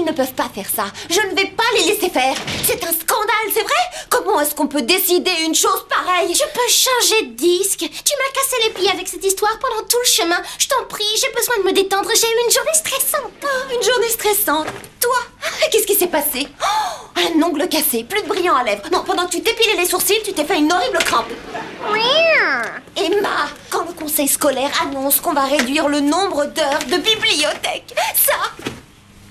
ne peuvent pas faire ça. Je ne vais pas les laisser faire. C'est un scandale, c'est vrai? Comment est-ce qu'on peut décider une chose pareille? Tu peux changer de disque. Tu m'as cassé les pieds avec cette histoire pendant tout le chemin. Je t'en prie, j'ai besoin de me détendre. J'ai eu une journée stressante. Oh, une journée stressante. Toi, qu'est-ce qui s'est passé? Oh, un ongle cassé, plus de brillant à lèvres. Non, pendant que tu t'épilais les sourcils, tu t'es fait une horrible crampe. Emma, quand le conseil scolaire annonce qu'on va réduire le nombre d'heures de bibliothèque, ça,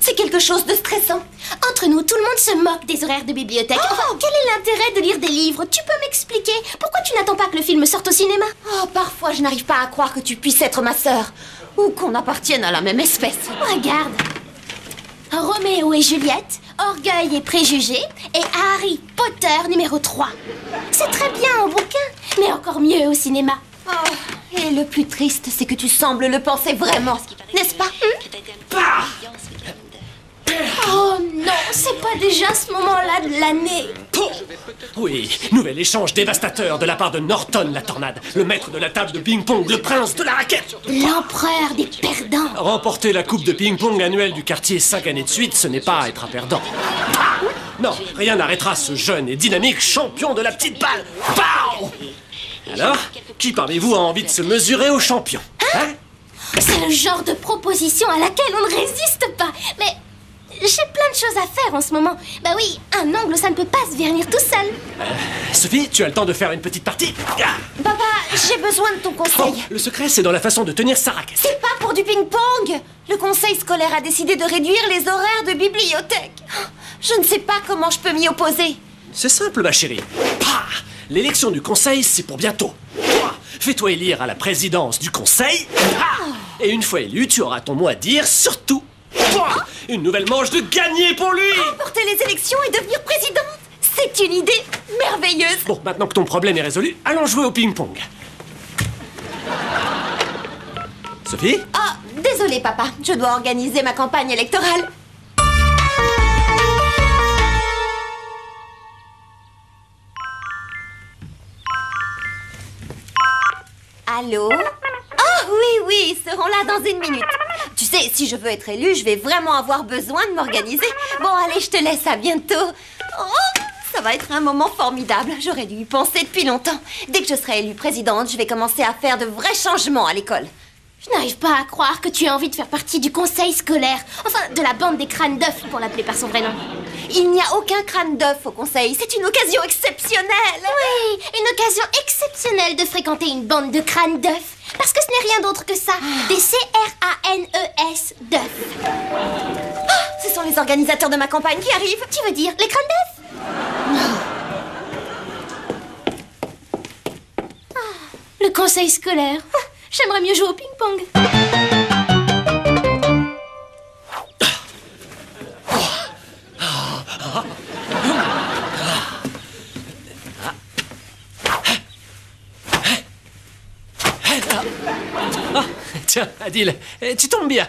c'est quelque chose de stressant. Entre nous, tout le monde se moque des horaires de bibliothèque. Enfin, quel est l'intérêt de lire des livres? Tu peux m'expliquer? Pourquoi tu n'attends pas que le film sorte au cinéma? Oh, parfois, je n'arrive pas à croire que tu puisses être ma sœur. Ou qu'on appartienne à la même espèce. Regarde. Roméo et Juliette, Orgueil et Préjugés, et Harry Potter numéro 3. C'est très bien en bouquin, mais encore mieux au cinéma. Oh, et le plus triste, c'est que tu sembles le penser vraiment, n'est-ce pas? Oh non, c'est pas déjà ce moment-là de l'année. Oui, nouvel échange dévastateur de la part de Norton la tornade, le maître de la table de ping-pong, le prince de la raquette. L'empereur des perdants. Remporter la coupe de ping-pong annuelle du quartier 5 années de suite, ce n'est pas être un perdant. Non, rien n'arrêtera ce jeune et dynamique champion de la petite balle. Pow! Alors, qui parmi vous a envie de se mesurer au champion? Hein? C'est le genre de proposition à laquelle on ne résiste pas. Mais j'ai plein de choses à faire en ce moment. Bah oui, un ongle, ça ne peut pas se vernir tout seul. Sophie, tu as le temps de faire une petite partie? Papa, j'ai besoin de ton conseil. Oh, le secret, c'est dans la façon de tenir sa raquette. C'est pas pour du ping-pong. Le conseil scolaire a décidé de réduire les horaires de bibliothèque. Je ne sais pas comment je peux m'y opposer. C'est simple, ma chérie. L'élection du conseil, c'est pour bientôt. Toi, fais-toi élire à la présidence du conseil. Et une fois élu, tu auras ton mot à dire, surtout. Une nouvelle manche de gagner pour lui. Remporter les élections et devenir présidente, c'est une idée merveilleuse. Bon, maintenant que ton problème est résolu, allons jouer au ping-pong. Sophie? Ah, désolé papa, je dois organiser ma campagne électorale. Allô? Oh oui, ils seront là dans une minute. Tu sais, si je veux être élue, je vais vraiment avoir besoin de m'organiser. Bon, allez, je te laisse, à bientôt. Oh, ça va être un moment formidable. J'aurais dû y penser depuis longtemps. Dès que je serai élue présidente, je vais commencer à faire de vrais changements à l'école. Je n'arrive pas à croire que tu aies envie de faire partie du conseil scolaire. Enfin, de la bande des crânes d'œufs, pour l'appeler par son vrai nom. Il n'y a aucun crâne d'œuf au conseil. C'est une occasion exceptionnelle. Oui, une occasion exceptionnelle de fréquenter une bande de crânes d'œufs. Parce que ce n'est rien d'autre que ça. Des C-R-A-N-E-S d'œufs. Ah, ce sont les organisateurs de ma campagne qui arrivent. Tu veux dire les crânes d'œufs? Le conseil scolaire. J'aimerais mieux jouer au ping-pong. Tiens, Adil, tu tombes bien.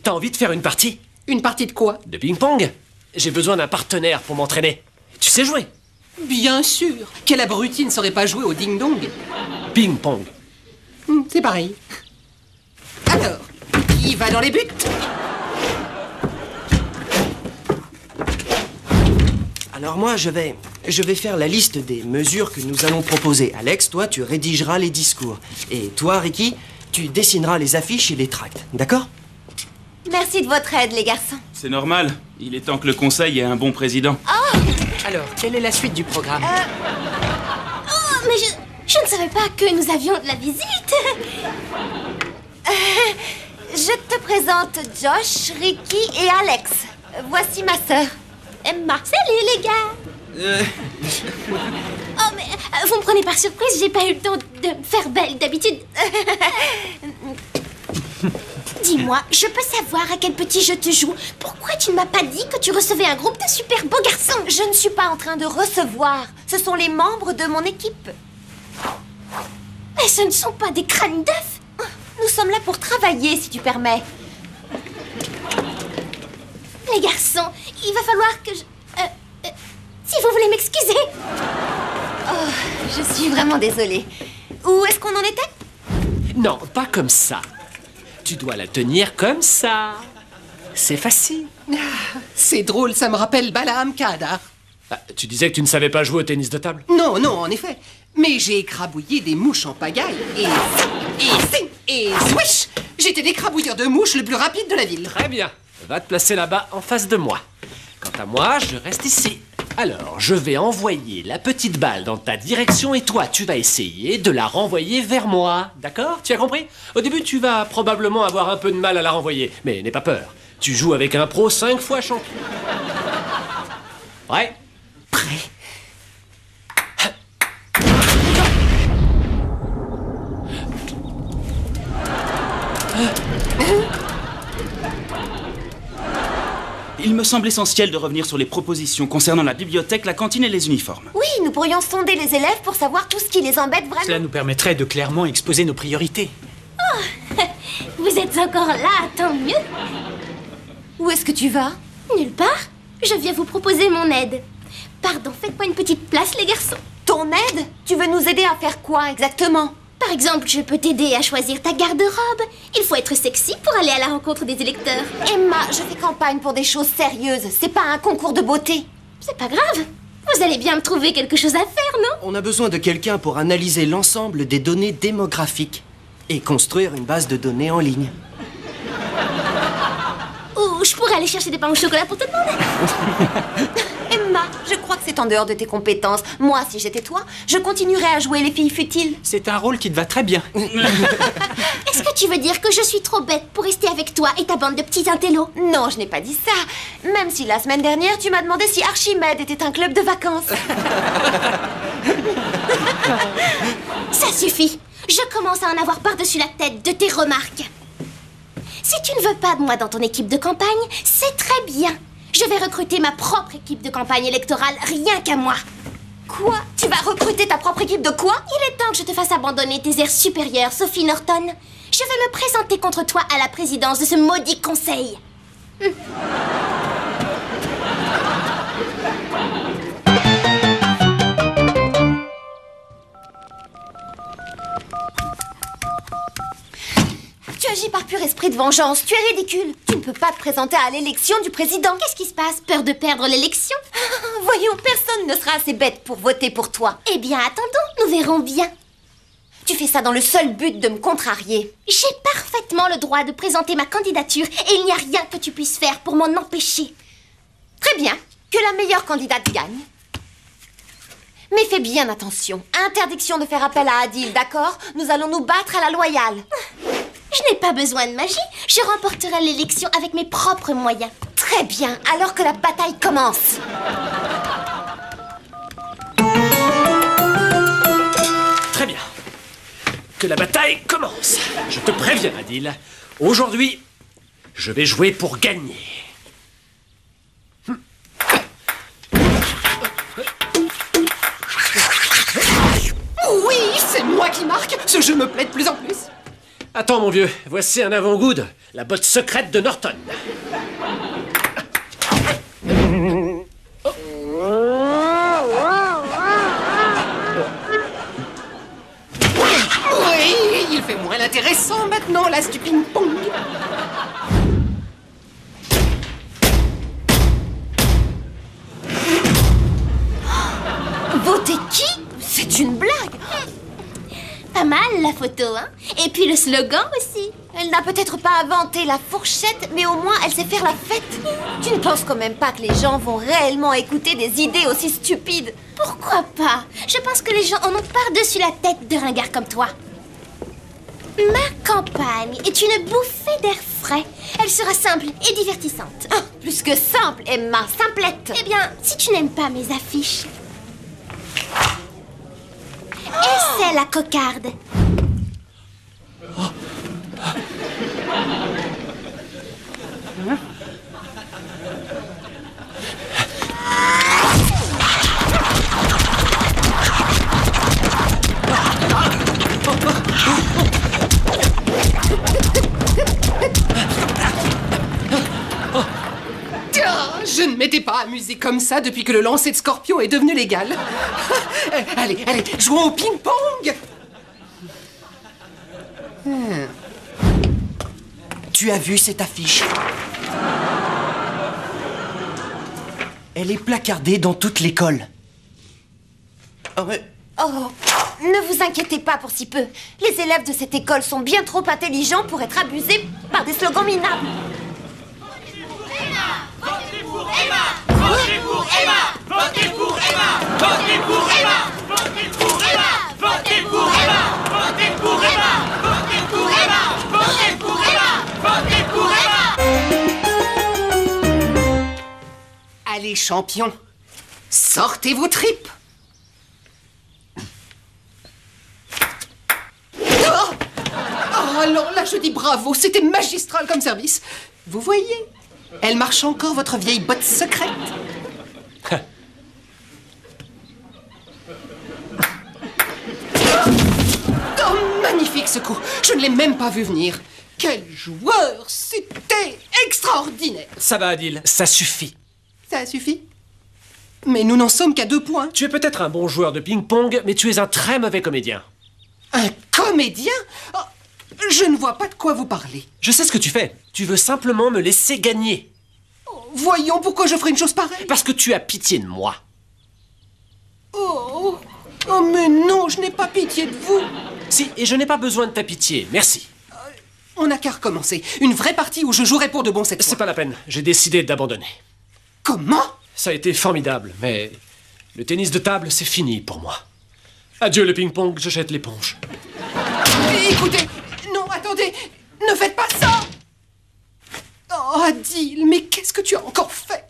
T'as envie de faire une partie? Une partie de quoi? De ping-pong. J'ai besoin d'un partenaire pour m'entraîner. Tu sais jouer? Bien sûr. Quel abruti ne saurait pas jouer au ding-dong? Ping-pong. C'est pareil. Alors, qui va dans les buts? Alors moi, je vais faire la liste des mesures que nous allons proposer. Alex, toi, tu rédigeras les discours. Et toi, Ricky, tu dessineras les affiches et les tracts. D'accord? Merci de votre aide, les garçons. C'est normal. Il est temps que le conseil ait un bon président. Alors, quelle est la suite du programme? Oh, mais je ne savais pas que nous avions de la visite. Je te présente Josh, Ricky et Alex. Voici ma sœur, Emma. Salut, les gars. Oh, mais vous me prenez par surprise, j'ai pas eu le temps de me faire belle d'habitude. Dis-moi, je peux savoir à quel petit jeu tu joues? Pourquoi tu ne m'as pas dit que tu recevais un groupe de super beaux garçons? Je ne suis pas en train de recevoir. Ce sont les membres de mon équipe. Mais ce ne sont pas des crânes d'œufs. Nous sommes là pour travailler, si tu permets. Les garçons, il va falloir que je... si vous voulez m'excuser. Oh, je suis vraiment désolée. Où est-ce qu'on en était? Non, pas comme ça. Tu dois la tenir comme ça. C'est facile. C'est drôle, ça me rappelle Balaam Kadar. Ah, tu disais que tu ne savais pas jouer au tennis de table? Non, non, en effet. Mais j'ai écrabouillé des mouches en pagaille. Et swish! J'étais l'écrabouilleur de mouches le plus rapide de la ville. Très bien. Va te placer là-bas en face de moi. Quant à moi, je reste ici. Alors, je vais envoyer la petite balle dans ta direction et toi, tu vas essayer de la renvoyer vers moi. D'accord? Tu as compris? Au début, tu vas probablement avoir un peu de mal à la renvoyer. Mais n'aie pas peur. Tu joues avec un pro 5 fois champion. Prêt? Prêt. Il me semble essentiel de revenir sur les propositions concernant la bibliothèque, la cantine et les uniformes. Oui, nous pourrions sonder les élèves pour savoir tout ce qui les embête vraiment. Cela nous permettrait de clairement exposer nos priorités. Vous êtes encore là, tant mieux. Où est-ce que tu vas? Nulle part. Je viens vous proposer mon aide. Pardon, faites-moi une petite place, les garçons. Ton aide? Tu veux nous aider à faire quoi exactement? Par exemple, je peux t'aider à choisir ta garde-robe. Il faut être sexy pour aller à la rencontre des électeurs. Emma, je fais campagne pour des choses sérieuses. C'est pas un concours de beauté. C'est pas grave. Vous allez bien me trouver quelque chose à faire, non? On a besoin de quelqu'un pour analyser l'ensemble des données démographiques et construire une base de données en ligne. Ou je pourrais aller chercher des pains au chocolat pour tout le monde. Emma, je crois que c'est en dehors de tes compétences. Moi, si j'étais toi, je continuerais à jouer les filles futiles. C'est un rôle qui te va très bien. Est-ce que tu veux dire que je suis trop bête pour rester avec toi et ta bande de petits intellos? Non, je n'ai pas dit ça. Même si la semaine dernière, tu m'as demandé si Archimède était un club de vacances. Ça suffit. Je commence à en avoir par-dessus la tête de tes remarques. Si tu ne veux pas de moi dans ton équipe de campagne, c'est très bien. Je vais recruter ma propre équipe de campagne électorale, rien qu'à moi. Quoi? Tu vas recruter ta propre équipe de quoi? Il est temps que je te fasse abandonner tes airs supérieurs, Sophie Norton. Je vais me présenter contre toi à la présidence de ce maudit conseil. Tu agis par pur esprit de vengeance. Tu es ridicule. Tu ne peux pas te présenter à l'élection du président. Qu'est-ce qui se passe? Peur de perdre l'élection? Voyons, personne ne sera assez bête pour voter pour toi. Eh bien, attendons, nous verrons bien. Tu fais ça dans le seul but de me contrarier. J'ai parfaitement le droit de présenter ma candidature et il n'y a rien que tu puisses faire pour m'en empêcher. Très bien. Que la meilleure candidate gagne. Mais fais bien attention. Interdiction de faire appel à Adil, d'accord? Nous allons nous battre à la loyale. Je n'ai pas besoin de magie. Je remporterai l'élection avec mes propres moyens. Très bien, alors que la bataille commence. Très bien. Que la bataille commence. Je te préviens, Adil. Aujourd'hui, je vais jouer pour gagner. Oui, c'est moi qui marque. Ce jeu me plaît de plus en plus. Attends, mon vieux, voici un avant-goût de la botte secrète de Norton. Oui, il fait moins intéressant maintenant, la stupide pong. Voter qui? C'est une blague. Pas mal la photo, hein? Et puis le slogan aussi. Elle n'a peut-être pas inventé la fourchette, mais au moins elle sait faire la fête. Tu ne penses quand même pas que les gens vont réellement écouter des idées aussi stupides? Pourquoi pas? Je pense que les gens en ont par-dessus la tête de ringards comme toi. Ma campagne est une bouffée d'air frais. Elle sera simple et divertissante. Ah, plus que simple, Emma, simplette. Eh bien, si tu n'aimes pas mes affiches... Essaie la cocarde. Je ne m'étais pas amusé comme ça depuis que le lancer de scorpion est devenu légal. Allez, jouons au ping-pong. Tu as vu cette affiche? Elle est placardée dans toute l'école. Oh, mais... Oh, ne vous inquiétez pas pour si peu. Les élèves de cette école sont bien trop intelligents pour être abusés par des slogans minables. Votez pour Emma! Votez pour Emma! Votez pour Emma! Votez pour Emma! Votez pour Emma! Votez pour Emma! Votez pour Emma! Votez pour Emma! Votez pour Emma! Votez pour Emma! Allez, champions, sortez vos tripes. Oh, alors là, je dis bravo, c'était magistral comme service. Vous voyez, elle marche encore, votre vieille botte secrète. Oh, magnifique ce coup. Je ne l'ai même pas vu venir. Quel joueur. C'était extraordinaire. Ça va, Adil, ça suffit. Ça suffit. Mais nous n'en sommes qu'à 2 points. Tu es peut-être un bon joueur de ping-pong, mais tu es un très mauvais comédien. Un comédien? Oh, je ne vois pas de quoi vous parlez. Je sais ce que tu fais. Tu veux simplement me laisser gagner. Voyons pourquoi je ferais une chose pareille. Parce que tu as pitié de moi. Oh, oh mais non, je n'ai pas pitié de vous. Si, et je n'ai pas besoin de ta pitié. Merci. On n'a qu'à recommencer. Une vraie partie où je jouerai pour de bon cette fois. C'est pas la peine. J'ai décidé d'abandonner. Comment? Ça a été formidable, mais le tennis de table, c'est fini pour moi. Adieu le ping-pong, je jette l'éponge. Écoutez, non, attendez, ne faites pas ça. Oh, Adil, mais qu'est-ce que tu as encore fait?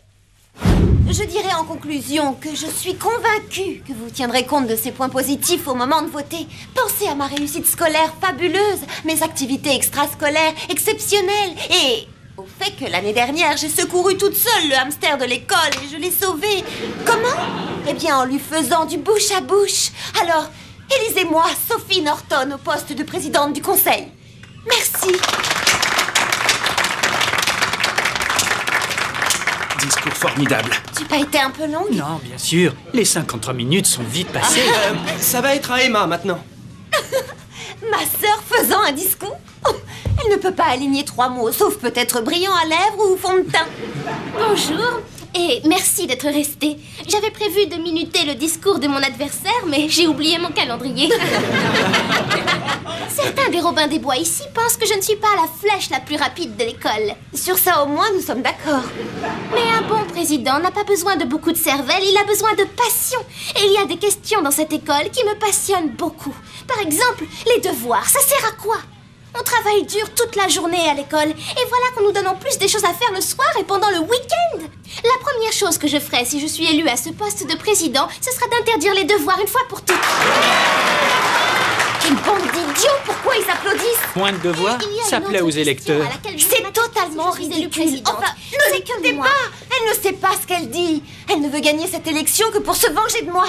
Je dirais en conclusion que je suis convaincue que vous tiendrez compte de ces points positifs au moment de voter. Pensez à ma réussite scolaire fabuleuse, mes activités extrascolaires exceptionnelles et au fait que l'année dernière, j'ai secouru toute seule le hamster de l'école et je l'ai sauvé. Comment? Eh bien, en lui faisant du bouche à bouche. Alors, élisez-moi Sophie Norton au poste de présidente du conseil. Merci. Discours formidable. Tu n'as pas été un peu longue? Non, bien sûr. Les 53 minutes sont vite passées. ça va être à Emma maintenant. Ma sœur faisant un discours? Oh, elle ne peut pas aligner 3 mots, sauf peut-être brillant à lèvres ou fond de teint. Bonjour et merci d'être resté. J'avais prévu de minuter le discours de mon adversaire, mais j'ai oublié mon calendrier. Certains des Robins des Bois ici pensent que je ne suis pas la flèche la plus rapide de l'école. Sur ça, au moins, nous sommes d'accord. Mais un bon président n'a pas besoin de beaucoup de cervelle, il a besoin de passion. Et il y a des questions dans cette école qui me passionnent beaucoup. Par exemple, les devoirs, ça sert à quoi? On travaille dur toute la journée à l'école, et voilà qu'on nous donne en plus des choses à faire le soir et pendant le week-end. La première chose que je ferai si je suis élue à ce poste de président, ce sera d'interdire les devoirs une fois pour toutes. Quelle bande d'idiots! Pourquoi ils applaudissent? Point de devoir, ça plaît aux électeurs. C'est totalement ridicule. Enfin, ne l'écoutez pas! Elle ne sait pas ce qu'elle dit. Elle ne veut gagner cette élection que pour se venger de moi.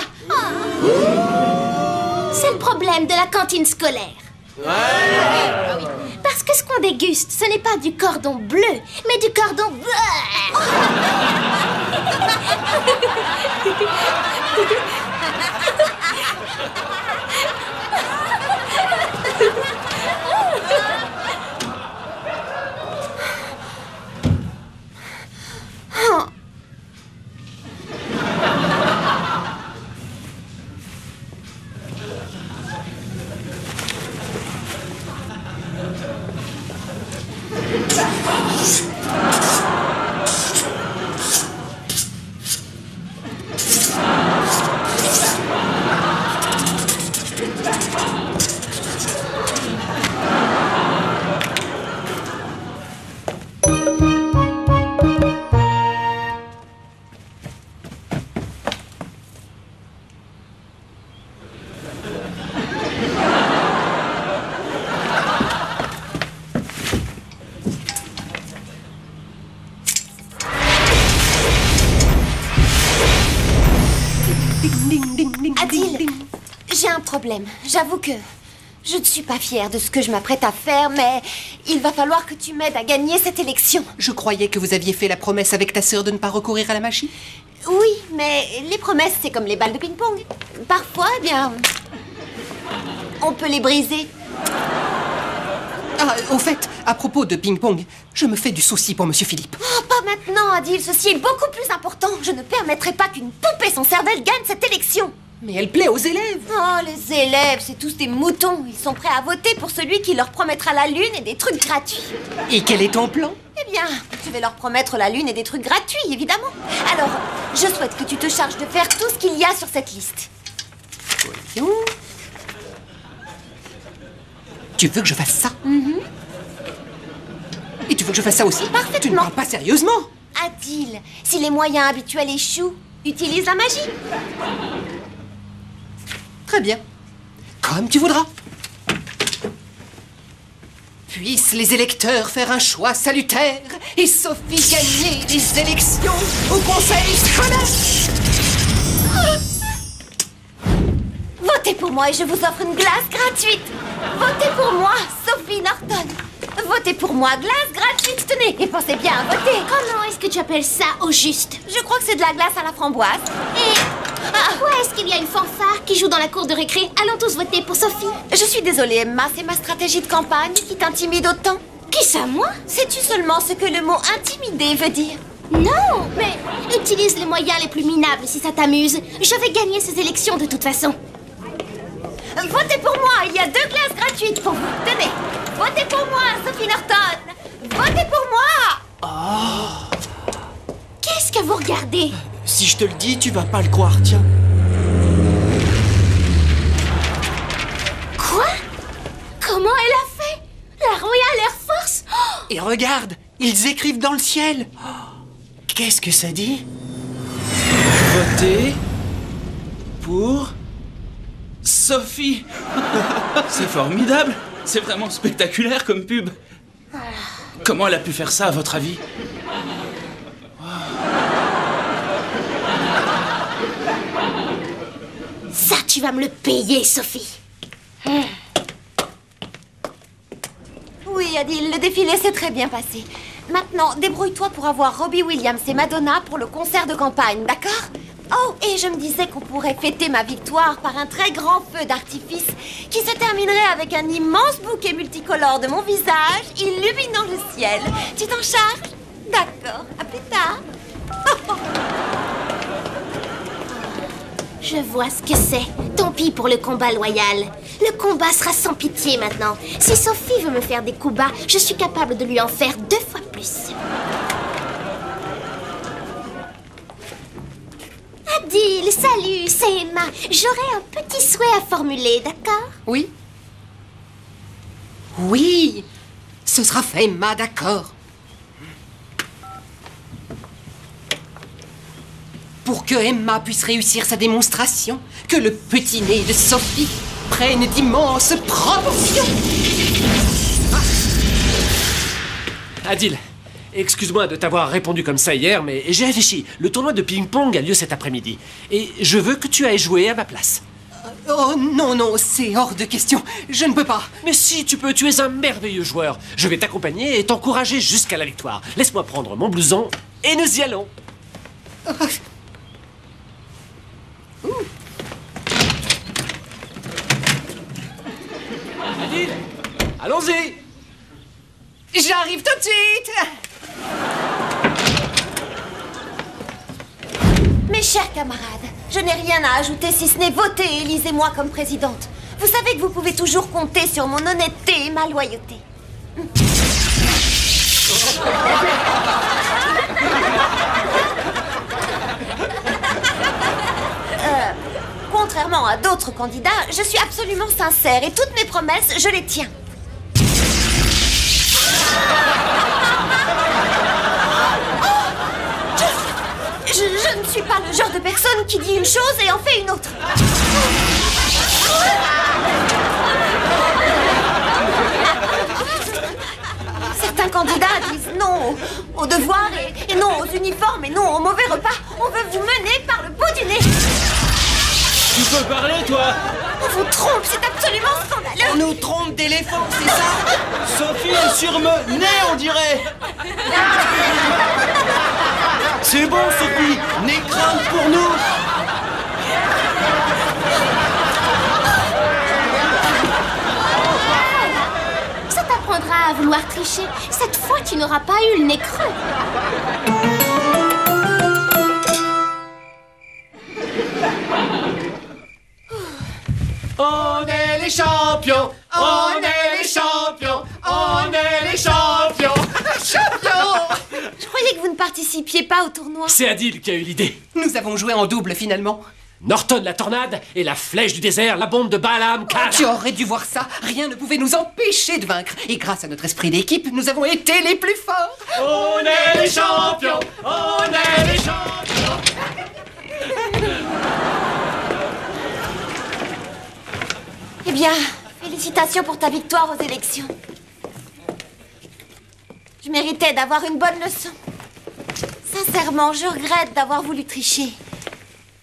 C'est le problème de la cantine scolaire. Parce que ce qu'on déguste, ce n'est pas du cordon bleu, mais du cordon bleu. Adil, j'ai un problème. J'avoue que je ne suis pas fière de ce que je m'apprête à faire, mais il va falloir que tu m'aides à gagner cette élection. Je croyais que vous aviez fait la promesse avec ta sœur de ne pas recourir à la machine. Oui, mais les promesses, c'est comme les balles de ping-pong. Parfois, eh bien, on peut les briser. Ah, au fait, à propos de ping-pong, je me fais du souci pour Monsieur Philippe. Oh, pas maintenant, Adil, ceci est beaucoup plus important. Je ne permettrai pas qu'une poupée sans cervelle gagne cette élection. Mais elle plaît aux élèves. Oh, les élèves, c'est tous des moutons. Ils sont prêts à voter pour celui qui leur promettra la lune et des trucs gratuits. Et quel est ton plan? Eh bien, je vais leur promettre la lune et des trucs gratuits, évidemment. Alors, je souhaite que tu te charges de faire tout ce qu'il y a sur cette liste. Voyons. Tu veux que je fasse ça? Et tu veux que je fasse ça aussi? Parfaitement. Tu ne parles pas sérieusement? Adil, si les moyens habituels échouent, utilise la magie. Très bien. Comme tu voudras. Puissent les électeurs faire un choix salutaire et Sophie gagner les élections au conseil scolaire. Votez pour moi et je vous offre une glace gratuite. Votez pour moi, Sophie Norton. Votez pour moi, glace gratuite, tenez. Et pensez bien à voter. Comment est-ce que tu appelles ça au juste? Je crois que c'est de la glace à la framboise. Et pourquoi est-ce qu'il y a une fanfare qui joue dans la cour de récré? Allons tous voter pour Sophie. Je suis désolée, Emma, c'est ma stratégie de campagne qui t'intimide autant. Qui ça, moi? Sais-tu seulement ce que le mot intimider veut dire? Non, mais utilise les moyens les plus minables si ça t'amuse. Je vais gagner ces élections de toute façon. Votez pour moi, il y a 2 glaces gratuites pour vous. Tenez, votez pour moi, Sophie Norton. Votez pour moi. Qu'est-ce que vous regardez? Si je te le dis, tu vas pas le croire, tiens. Quoi? Comment elle a fait? La Royal Air Force? Oh, Et regarde, ils écrivent dans le ciel. Qu'est-ce que ça dit? Votez pour Sophie. C'est formidable. C'est vraiment spectaculaire comme pub. Comment elle a pu faire ça, à votre avis? ça, tu vas me le payer, Sophie. Oui, Adil, le défilé s'est très bien passé. Maintenant, débrouille-toi pour avoir Robbie Williams et Madonna pour le concert de campagne, d'accord? Oh, et je me disais qu'on pourrait fêter ma victoire par un très grand feu d'artifice qui se terminerait avec un immense bouquet multicolore de mon visage illuminant le ciel. Tu t'en charges? D'accord, à plus tard. Je vois ce que c'est. Tant pis pour le combat loyal. Le combat sera sans pitié maintenant. Si Sophie veut me faire des coups bas, je suis capable de lui en faire 2 fois plus. Adil, salut, c'est Emma. J'aurais un petit souhait à formuler, d'accord? Oui? Oui, ce sera fait, Emma, d'accord. Pour que Emma puisse réussir sa démonstration, que le petit nez de Sophie prenne d'immenses proportions. Adil, excuse-moi de t'avoir répondu comme ça hier, mais j'ai réfléchi. Le tournoi de ping-pong a lieu cet après-midi. Et je veux que tu ailles jouer à ma place. Oh non, non, c'est hors de question. Je ne peux pas. Mais si, tu peux, tu es un merveilleux joueur. Je vais t'accompagner et t'encourager jusqu'à la victoire. Laisse-moi prendre mon blouson et nous y allons. Adil, allons-y. J'arrive tout de suite. Mes chers camarades, je n'ai rien à ajouter si ce n'est voter et élisez-moi comme présidente. Vous savez que vous pouvez toujours compter sur mon honnêteté et ma loyauté. Contrairement à d'autres candidats, je suis absolument sincère et toutes mes promesses, je les tiens. Je ne suis pas le genre de personne qui dit une chose et en fait une autre. Certains candidats disent non au devoir et non aux uniformes et non aux mauvais repas. On veut vous mener par le bout du nez. Tu peux parler, toi? On vous trompe, c'est absolument scandaleux. On nous trompe d'éléphant, c'est ça? Sophie est sur me nez, on dirait. C'est bon, Sophie. N'aie crainte pour nous. Ça t'apprendra à vouloir tricher. Cette fois, tu n'auras pas eu le nez creux. On est les champions, on est les champions, on est les champions. Champions! Je croyais que vous ne participiez pas au tournoi. C'est Adil qui a eu l'idée. Nous avons joué en double finalement. Norton la tornade et la flèche du désert, la bombe de Balaam 4. Tu aurais dû voir ça. Rien ne pouvait nous empêcher de vaincre. Et grâce à notre esprit d'équipe, nous avons été les plus forts. On est les champions, on est les champions. Eh bien, félicitations pour ta victoire aux élections. Je méritais d'avoir une bonne leçon. Sincèrement, je regrette d'avoir voulu tricher.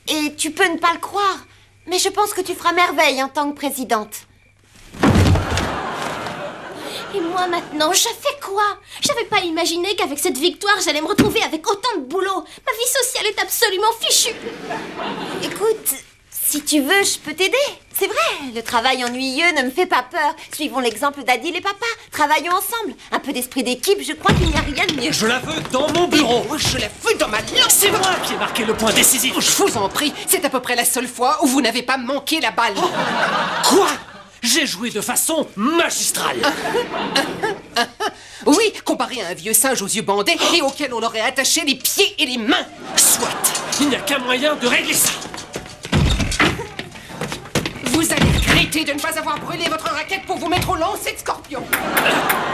Et tu peux ne pas le croire, mais je pense que tu feras merveille en tant que présidente. Et moi maintenant, je fais quoi? J'avais pas imaginé qu'avec cette victoire, j'allais me retrouver avec autant de boulot. Ma vie sociale est absolument fichue. Écoute, si tu veux, je peux t'aider. C'est vrai, le travail ennuyeux ne me fait pas peur. Suivons l'exemple d'Adil et papa. Travaillons ensemble. Un peu d'esprit d'équipe, je crois qu'il n'y a rien de mieux. Je la veux dans mon bureau. Je la fous dans ma langue. C'est moi qui ai marqué le point décisif. Je vous en prie, c'est à peu près la seule fois où vous n'avez pas manqué la balle. Quoi? J'ai joué de façon magistrale. Oui, comparé à un vieux singe aux yeux bandés et auquel on aurait attaché les pieds et les mains. Soit. Il n'y a qu'un moyen de régler ça. Vous allez regretter de ne pas avoir brûlé votre raquette pour vous mettre au lancer de scorpion.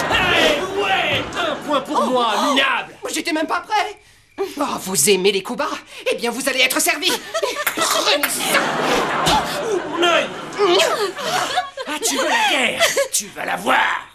Hey, ouais, un point pour moi, minable. J'étais même pas prêt. Oh, vous aimez les coups bas? Eh bien, vous allez être servi. Prenez ça. Mon œil. Ah, tu veux la guerre? Tu vas la voir.